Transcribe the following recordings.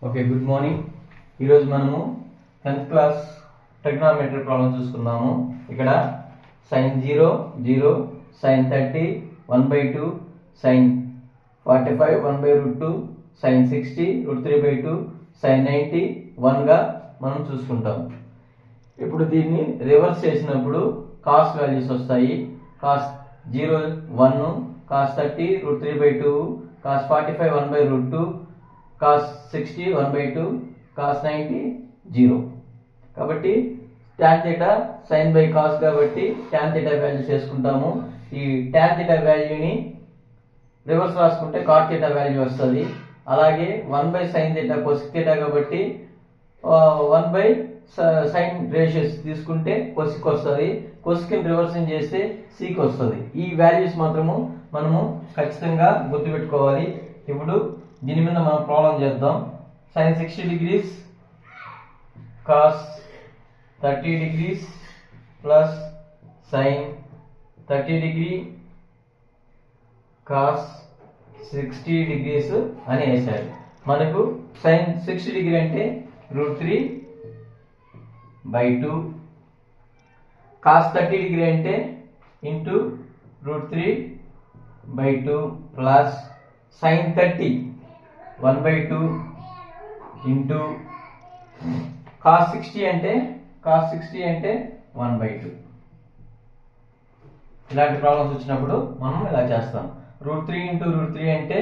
Okay, good morning. ఈరోజు మనము 10th class trigonometry problem చూసుకుందాము. ఇక్కడ sin 0 0, sin 30 1/2, sin 45 1/√2, sin 60 √3/2, sin 90 1గా మనం చూసుకుంటాం. ఇప్పుడు దీన్ని రివర్స్ చేసినప్పుడు కాస్ వాల్యూస్ వస్తాయి. Cos 0 1, cos 30 √3/2, cos 45 1/√2, cos 60 1/2, cos 90 0. కాబట్టి tan theta sin by cos కాబట్టి tan theta వాల్యూ చేసుకుంటాము. ఈ tan theta వాల్యూని రివర్స్ రాసుకుంటే cot theta వాల్యూ వస్తుంది. అలాగే 1/sin theta cos theta కాబట్టి 1/sin రేషియోస్ తీసుకుంటే cosec వస్తుంది. cosec రివర్సింగ్ చేస్తే sec వస్తుంది. ఈ వాల్యూస్ మాత్రము మనము ఖచ్చితంగా గుర్తుపెట్టుకోవాలి. ఇప్పుడు దీని మీద మనం ప్రాబ్లం చేద్దాం. sin 60 degrees cos 30 degrees plus sin 30 degree cos 60 degrees అని వేసారు. మనకు sin 60 degree అంటే √3/2, cos 30 degree అంటే into √3/2 plus sin 30 1/2 into cos 60 అంటే 1/2. ఇలాంటి ప్రాబ్లమ్స్ వచ్చినప్పుడు మనం ఇలా చేస్తాం. √3 ఇంటూ √3 అంటే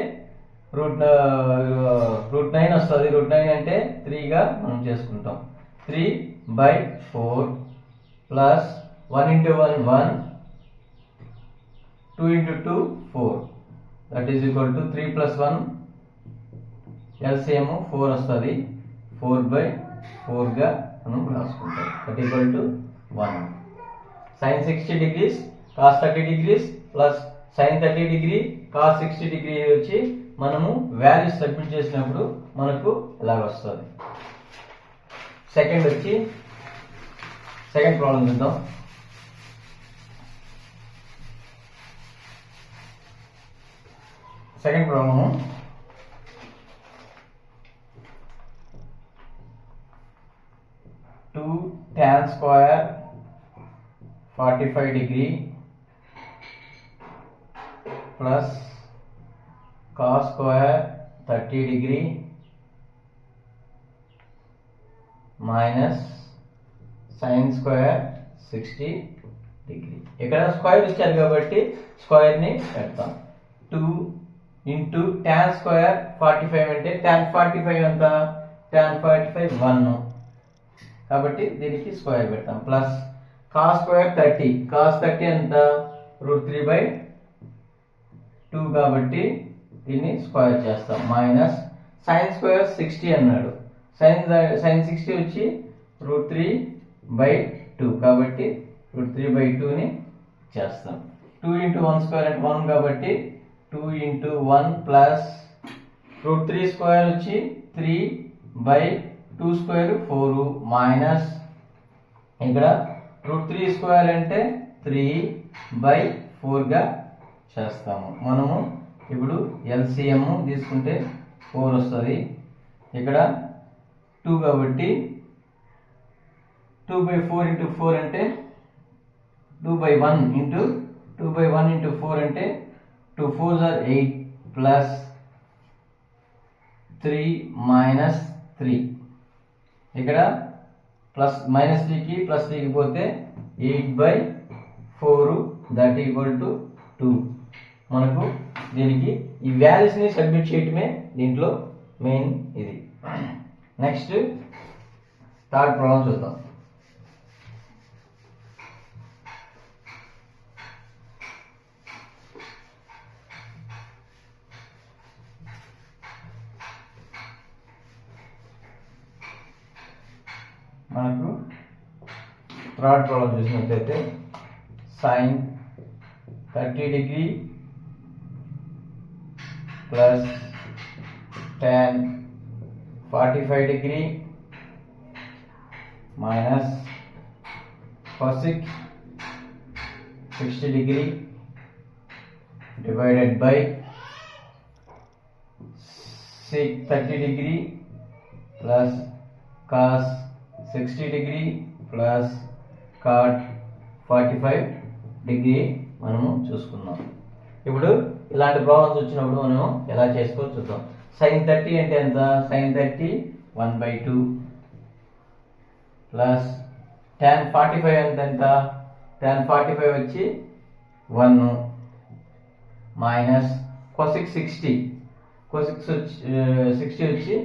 √9 వస్తుంది. √9 అంటే 3గా మనం చేసుకుంటాం. 3/4 plus 1 into 1 1, 2 into 2 4, that is equal to 3 plus 1 LCM 4 వస్తుంది. 4/4గా మనం రాసుకుంటాం. That equal to 1. sin 60 degrees cos 30 degrees plus sin 30 degree cos 60 degree వచ్చి మనము వాల్యూస్ సబ్మిట్ చేసినప్పుడు మనకు ఇలా వస్తుంది. సెకండ్ ప్రాబ్లం చూద్దాం. Second problem 2 tan square 45 degree plus cos square 30 degree minus sin square 60 degree. ఇక్కడ స్క్వేర్ ఇచ్చారు కాబట్టి స్క్వేర్ ని పెడతాం. 2 ఇంటూ tan square 45 అంటే tan 45 ఎంత? tan 45 1 కాబట్టి దీనికి స్క్వేర్ పెడతాం. ప్లస్ cos square 30, cos 30 ఎంత? √3/2 కాబట్టి దీన్ని స్క్వేర్ చేస్తాం. మైనస్ sin square 60 అన్నాడు. sin 60 వచ్చి √3/2 కాబట్టి √3/2ని చేస్తాం. 2 ఇంటూ 1 స్క్వేర్ అంటే 1 కాబట్టి 2 ఇంటూ 1 ప్లస్ √3 స్క్వేర్ వచ్చి 3/2 స్క్వేర్ 4 మైనస్ ఇక్కడ √3 స్క్వేర్ అంటే 3/4గా చేస్తాము. మనము ఇప్పుడు LCM తీసుకుంటే 4 వస్తుంది. ఇక్కడ 2 కాబట్టి 2/4 ఇంటూ 4 అంటే 2/1 ఇంటూ 2/1 ఇంటూ 4 అంటే 2 4s are 8 ప్లస్ 3 మైనస్ 3. ఇక్కడ ప్లస్ మైనస్ 3కి ప్లస్ 3కి పోతే 8/4 దట్ ఈక్వల్ టు 2. మనకు దీనికి ఈ వాల్యూస్ని సబ్మిట్ చేయటమే దీంట్లో మెయిన్ ఇది. నెక్స్ట్ థర్డ్ ప్రాబ్లం చూద్దాం. మనకు థర్డ్ ప్రాబ్లం చూసినట్లయితే sin 30 degree plus tan 45 degree minus cosec 60 degree divided by sec 30 degree plus cos 60 degree plus cot 45 degree మనము చూసుకున్నాం. ఇప్పుడు ఇలాంటి ప్రాబ్లమ్స్ వచ్చినప్పుడు మనం ఎలా చేసుకోవచ్చు చూద్దాం. సైన్ 30 అంటే ఎంత? సైన్ 30 1/2 ప్లస్ tan 45 ఎంత? tan 45 వచ్చి 1 మైనస్ cosec 60 వచ్చి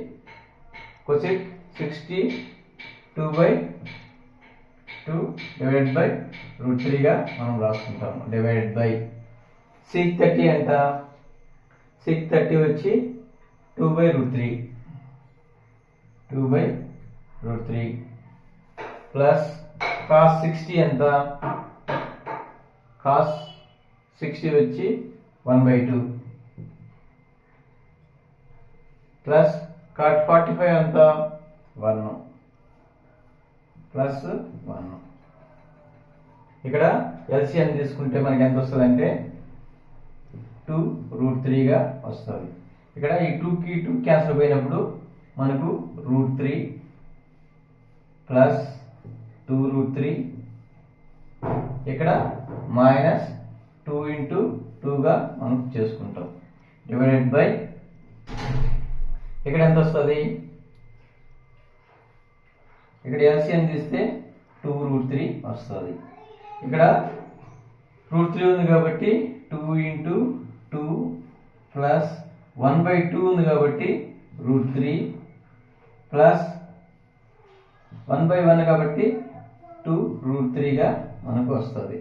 cosec 60 2/2 డివైడెడ్ బై √3 గా మనం రాసుకుంటాము. డివైడెడ్ బై sec 30 ఎంత? sec 30 వచ్చి 2/√3 ప్లస్ cos 60 ఎంత? cos 60 వచ్చి 1/2 ప్లస్ cot 45 ఎంత? 1 ప్లస్ 1. ఇక్కడ LCM తీసుకుంటే మనకి ఎంత వస్తుంది అంటే 2√3 గా వస్తుంది. ఇక్కడ ఈ 2కి 2 క్యాన్సిల్ పోయినప్పుడు మనకు √3 ప్లస్ 2√3 ఇక్కడ మైనస్ 2 × 2 గా మనం చేసుకుంటాం. డివైడెడ్ బై ఇక్కడ ఎంత వస్తుంది? ఇక్కడ LCM తీస్తే 2√3 వస్తుంది. ఇక్కడ √3 ఉంది కాబట్టి 2 × 2 ప్లస్ 1/2 ఉంది కాబట్టి √3 ప్లస్ 1/1 కాబట్టి 2√3 గా మనకు వస్తుంది.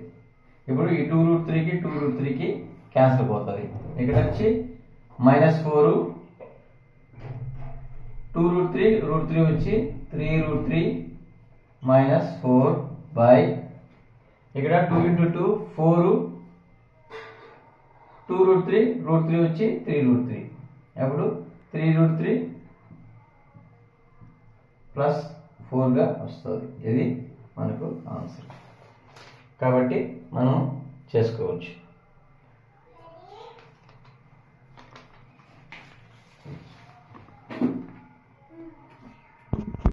ఇప్పుడు ఈ 2√3కి క్యాన్సిల్ పోతుంది. ఇక్కడ వచ్చి -4 2√3 వచ్చి 3√3 -4 బై ఇక్కడ 2 × 2 4 2√3 వచ్చి 3√3 అప్పుడు 3√3 ప్లస్ 4 గా వస్తుంది. ఇది మనకు ఆన్సర్. కాబట్టి మనం చేసుకోవచ్చు.